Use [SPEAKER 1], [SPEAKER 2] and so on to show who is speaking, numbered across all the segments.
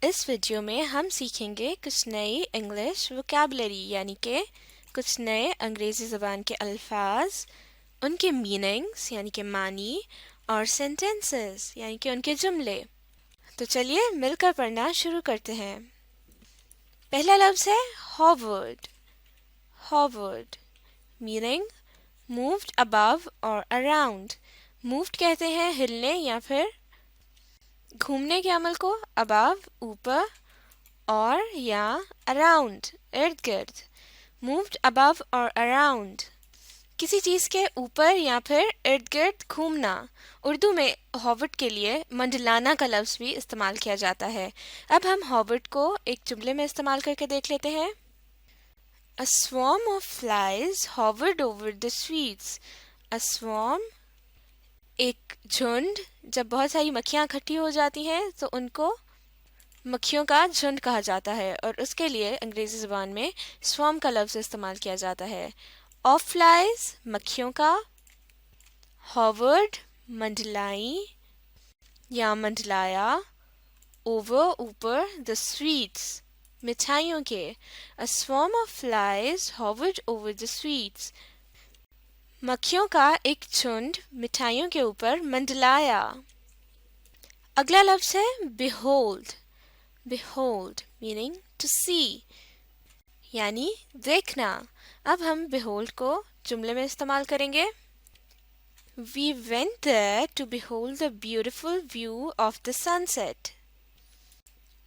[SPEAKER 1] इस वीडियो में हम सीखेंगे कुछ नई इंग्लिश वोकैबुलरी यानी कि कुछ नए अंग्रेज़ी ज़बान के अल्फाज, उनके मीनिंग्स यानी कि मानी और सेंटेंसेस यानी कि उनके जुमले। तो चलिए मिलकर पढ़ना शुरू करते हैं। पहला लफ्ज़ है Howard. Howard meaning moved above और अराउंड। मूव्ड कहते हैं हिलने या फिर घूमने के अमल को, अबव ऊपर और या अराउंड इर्द गिर्द। मूव्ड अबव और अराउंड किसी चीज़ के ऊपर या फिर इर्द गिर्द घूमना। उर्दू में हॉवर्ड के लिए मंडलाना का लफ्ज़ भी इस्तेमाल किया जाता है। अब हम हॉवर्ड को एक जुमले में इस्तेमाल करके देख लेते हैं। A swarm of flies hovered over the streets. A swarm एक झुंड, जब बहुत सारी मक्खियाँ इकट्ठी हो जाती हैं तो उनको मक्खियों का झुंड कहा जाता है और उसके लिए अंग्रेज़ी ज़बान में स्वॉर्म का लफ्ज़ इस्तेमाल किया जाता है। ऑफ फ्लाइज मक्खियों का, हॉवर्ड मंडलाई या मंडलाया, ओवर ऊपर, द स्वीट्स मिठाइयों के। A swarm of flies hovered over the sweets मक्खियों का एक झुंड मिठाइयों के ऊपर मंडलाया। अगला लफ्ज़ है behold। behold meaning to see यानी देखना। अब हम behold को जुमले में इस्तेमाल करेंगे। We went there to behold the beautiful view of the sunset.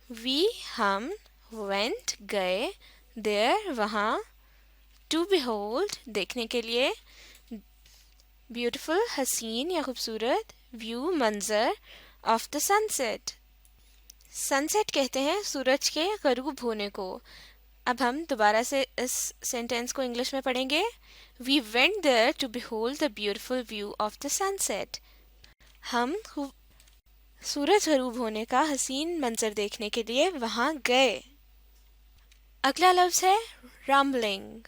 [SPEAKER 1] We हम went गए, there वहाँ, to behold देखने के लिए, ब्यूटीफुल हसीन या खूबसूरत, व्यू मंजर, ऑफ द सनसेट। सनसेट कहते हैं सूरज के गरूब होने को। अब हम दोबारा से इस सेंटेंस को इंग्लिश में पढ़ेंगे। We went there to behold the beautiful view of the sunset. हम सूरज गरूब होने का हसीन मंजर देखने के लिए वहाँ गए। अगला लफ्ज़ है rumbling.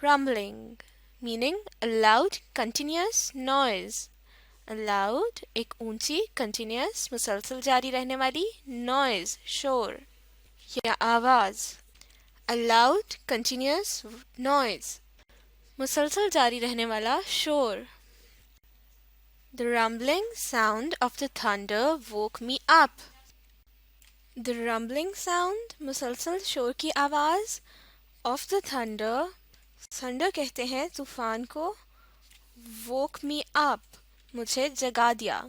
[SPEAKER 1] Rumbling meaning a loud continuous noise। a loud एक ऊंची continuous मुसलसल जारी रहने वाली, noise शोर या आवाज। a loud continuous noise मुसलसल जारी रहने वाला शोर। The rumbling sound of the thunder woke me up। The rumbling sound मुसलसल शोर की आवाज, of the thunder थंडर कहते हैं तूफान को, woke me up मुझे जगा दिया।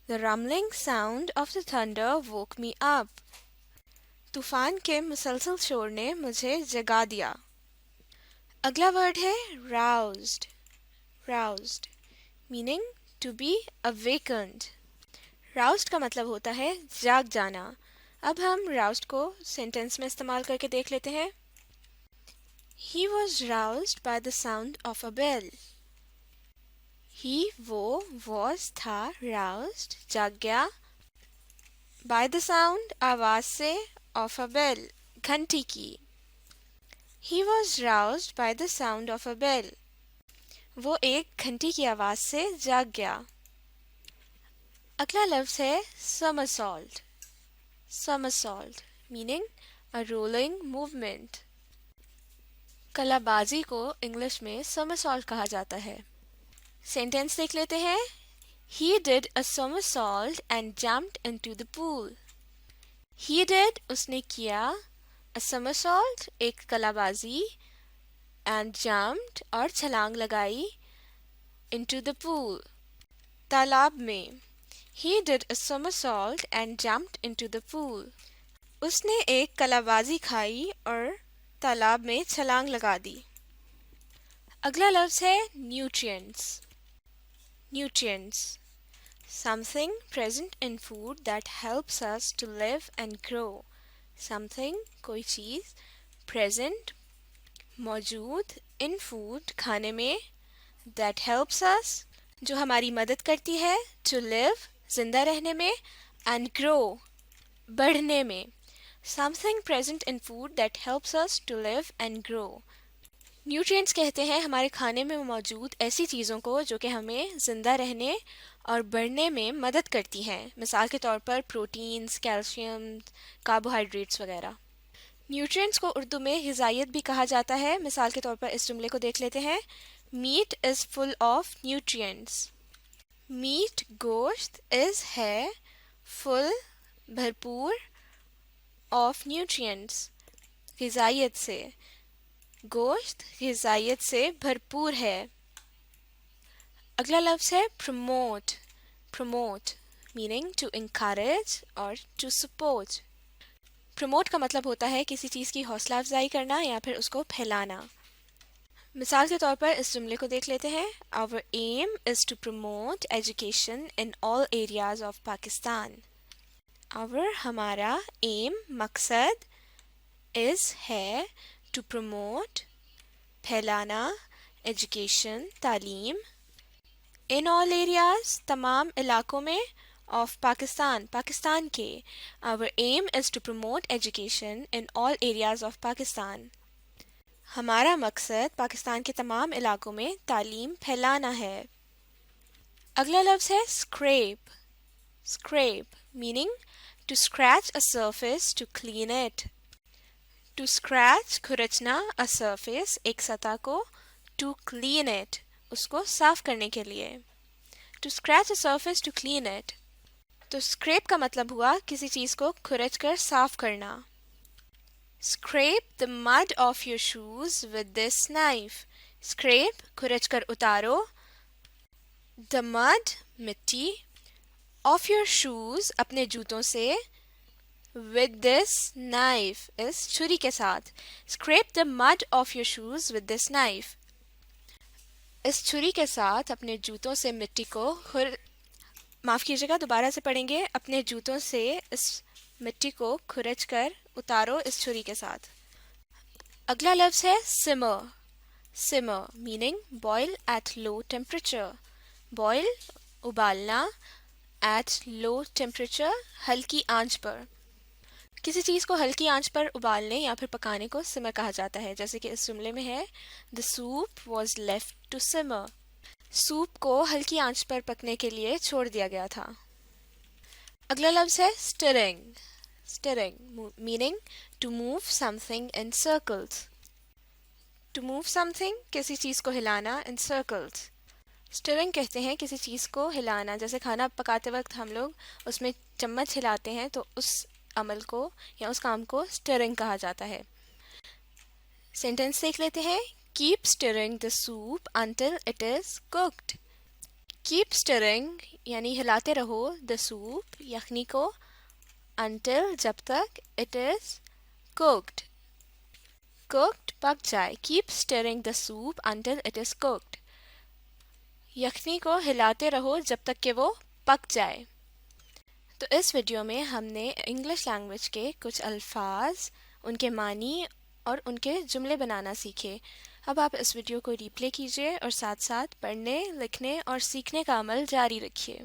[SPEAKER 1] The rumbling sound of the thunder woke me up तूफान के मुसलसल शोर ने मुझे जगा दिया। अगला वर्ड है roused। roused meaning to be awakened। roused का मतलब होता है जाग जाना। अब हम roused को सेंटेंस में इस्तेमाल करके देख लेते हैं। He was roused by the sound of a bell। He वो was था, roused जाग गया, by the sound आवाज से, of a bell घंटी की। He was roused by the sound of a bell वो एक घंटी की आवाज से जाग गया। अगला लफ्ज़ है somersault। somersault meaning a rolling movement। कलाबाजी को इंग्लिश में somersault कहा जाता है। सेंटेंस देख लेते हैं। He did a somersault and jumped into the pool। He did उसने किया, a somersault एक कलाबाजी, and jumped और छलांग लगाई, into the pool तालाब में। He did a somersault and jumped into the pool उसने एक कलाबाजी खाई और तालाब में छलांग लगा दी। अगला लफ्ज़ है nutrients। nutrients something present in food that helps us to live and grow। something कोई चीज़, present मौजूद, in food खाने में, that helps us जो हमारी मदद करती है, to live जिंदा रहने में, and grow बढ़ने में। Something present in food that helps us to live and grow। Nutrients कहते हैं हमारे खाने में मौजूद ऐसी चीज़ों को जो कि हमें ज़िंदा रहने और बढ़ने में मदद करती हैं, मिसाल के तौर पर प्रोटीन्स, कैल्शियम, कार्बोहाइड्रेट्स वगैरह। न्यूट्रिएंट्स को उर्दू में ग़िज़ाइयत भी कहा जाता है। मिसाल के तौर पर इस जुमले को देख लेते हैं, meat is full of nutrients. Meat गोश्त, इज़ है, फुल भरपूर, ऑफ न्यूट्रिएंट्स ग़िज़ाइयत से, गोश्त ग़िज़ाइयत से भरपूर है। अगला लफ्ज़ है promote. Promote meaning to encourage और टू सपोर्ट। प्रमोट का मतलब होता है किसी चीज़ की हौसला अफजाई करना या फिर उसको फैलाना। मिसाल के तौर पर इस जुमले को देख लेते हैं, Our aim is to promote education in all areas of Pakistan. Our हमारा, aim मकसद, is है, to promote फैलाना, education तालीम, in all areas तमाम इलाकों में, of पाकिस्तान पाकिस्तान के। Our aim is to promote education in all areas of Pakistan. हमारा मकसद पाकिस्तान के तमाम इलाकों में तालीम फैलाना है। अगला लफ्ज़ है scrape. Scrape meaning to scratch a surface to clean it. To scratch खुरचना, a surface एक सतह को, to clean it उसको साफ करने के लिए। To scratch a surface to clean it. तो scrape का मतलब हुआ किसी चीज़ को खुरच कर साफ करना। Scrape the mud off your shoes with this knife. Scrape खुरच कर उतारो, the mud मिट्टी, off your shoes अपने जूतों से, with this knife इस छुरी के साथ। Scrape the mud off your shoes with this knife. इस छुरी के साथ अपने जूतों से मिट्टी को माफ़ कीजिएगा, दोबारा से पढ़ेंगे, अपने जूतों से इस मिट्टी को खुरच कर उतारो इस छुरी के साथ। अगला लफ्ज़ है simmer. Simmer meaning boil at low temperature. Boil उबालना, at low temperature हल्की आंच पर। किसी चीज़ को हल्की आंच पर उबालने या फिर पकाने को simmer कहा जाता है, जैसे कि इस जुमले में है, The soup was left to simmer. Soup को हल्की आंच पर पकने के लिए छोड़ दिया गया था। अगला लफ्ज़ है stirring. Stirring meaning to move something in circles. To move something किसी चीज़ को हिलाना, in circles. Stirring कहते हैं किसी चीज़ को हिलाना, जैसे खाना पकाते वक्त हम लोग उसमें चम्मच हिलाते हैं, तो उस अमल को या उस काम को stirring कहा जाता है। सेंटेंस देख लेते हैं, Keep stirring the soup until it is cooked. Keep stirring यानी हिलाते रहो, the soup यखनी को, until जब तक, it is cooked. Cooked पक जाए, keep stirring the soup until it is cooked. यखनी को हिलाते रहो जब तक कि वो पक जाए। तो इस वीडियो में हमने इंग्लिश लैंग्वेज के कुछ अल्फाज, उनके मानी और उनके जुमले बनाना सीखे। अब आप इस वीडियो को रिप्ले कीजिए और साथ साथ पढ़ने, लिखने और सीखने का अमल जारी रखिए।